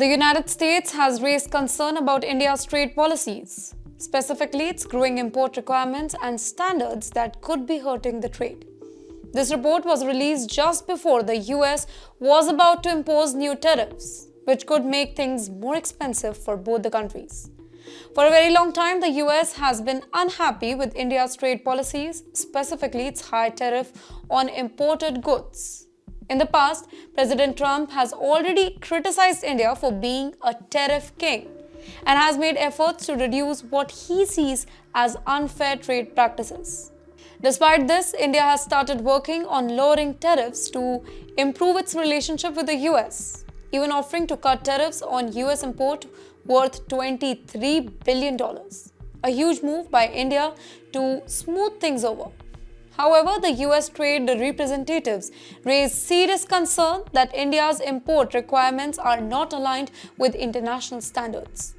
The United States has raised concern about India's trade policies, specifically its growing import requirements and standards that could be hurting the trade. This report was released just before the US was about to impose new tariffs, which could make things more expensive for both the countries. For a very long time, the US has been unhappy with India's trade policies, specifically its high tariff on imported goods. In the past, President Trump has already criticized India for being a tariff king and has made efforts to reduce what he sees as unfair trade practices. Despite this, India has started working on lowering tariffs to improve its relationship with the US, even offering to cut tariffs on US import worth $23 billion, a huge move by India to smooth things over. However, the US trade representatives raised serious concern that India's import requirements are not aligned with international standards.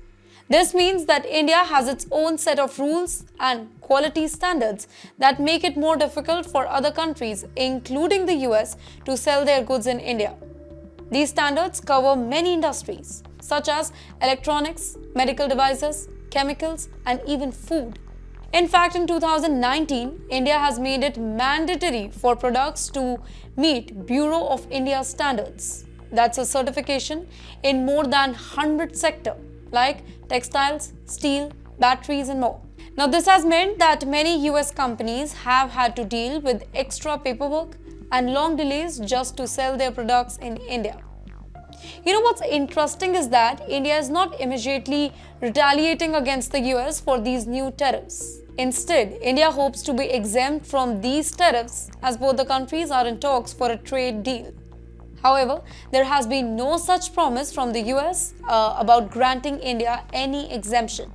This means that India has its own set of rules and quality standards that make it more difficult for other countries, including the US, to sell their goods in India. These standards cover many industries, such as electronics, medical devices, chemicals, and even food. In fact, in 2019, India has made it mandatory for products to meet Bureau of India standards. That's a certification in more than 100 sectors like textiles, steel, batteries, and more. Now, this has meant that many US companies have had to deal with extra paperwork and long delays just to sell their products in India. You know what's interesting is that India is not immediately retaliating against the US for these new tariffs. Instead, India hopes to be exempt from these tariffs as both the countries are in talks for a trade deal. However, there has been no such promise from the US about granting India any exemption.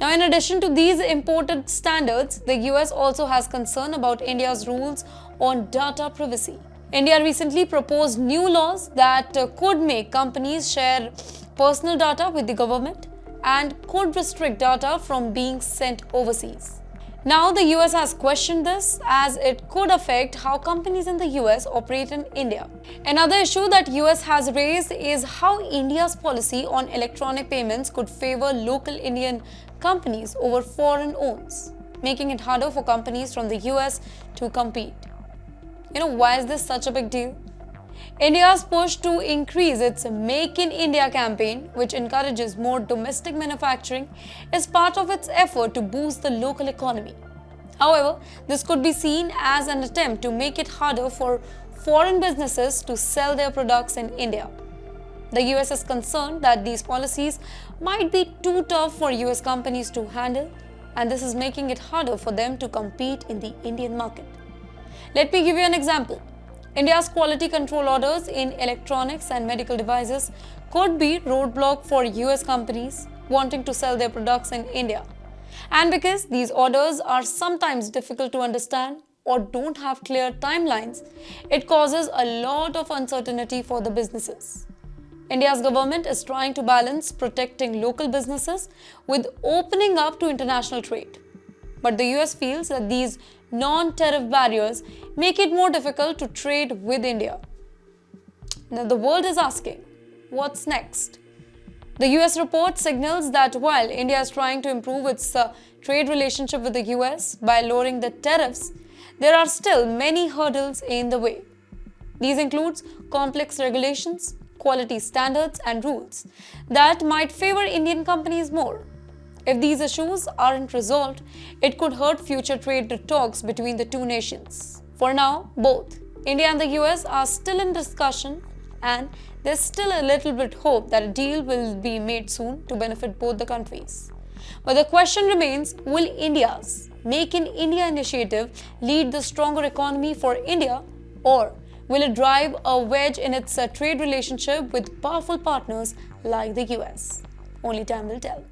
Now, in addition to these imported standards, the US also has concern about India's rules on data privacy. India recently proposed new laws that could make companies share personal data with the government and could restrict data from being sent overseas. Now, the US has questioned this as it could affect how companies in the US operate in India. Another issue that US has raised is how India's policy on electronic payments could favor local Indian companies over foreign ones, making it harder for companies from the US to compete. Why is this such a big deal? India's push to increase its Make in India campaign, which encourages more domestic manufacturing, is part of its effort to boost the local economy. However, this could be seen as an attempt to make it harder for foreign businesses to sell their products in India. The US is concerned that these policies might be too tough for US companies to handle, and this is making it harder for them to compete in the Indian market. Let me give you an example. India's quality control orders in electronics and medical devices could be roadblock for US companies wanting to sell their products in India. And because these orders are sometimes difficult to understand or don't have clear timelines, it causes a lot of uncertainty for the businesses. India's government is trying to balance protecting local businesses with opening up to international trade. But the US feels that these non-tariff barriers make it more difficult to trade with India. Now, the world is asking, what's next? The US report signals that while India is trying to improve its trade relationship with the US by lowering the tariffs, there are still many hurdles in the way. These include complex regulations, quality standards, and rules that might favor Indian companies more. If these issues aren't resolved, it could hurt future trade talks between the two nations. For now, both India and the US are still in discussion, and there's still a little bit hope that a deal will be made soon to benefit both the countries. But the question remains, will India's Make in India initiative lead the stronger economy for India, or will it drive a wedge in its trade relationship with powerful partners like the US? Only time will tell.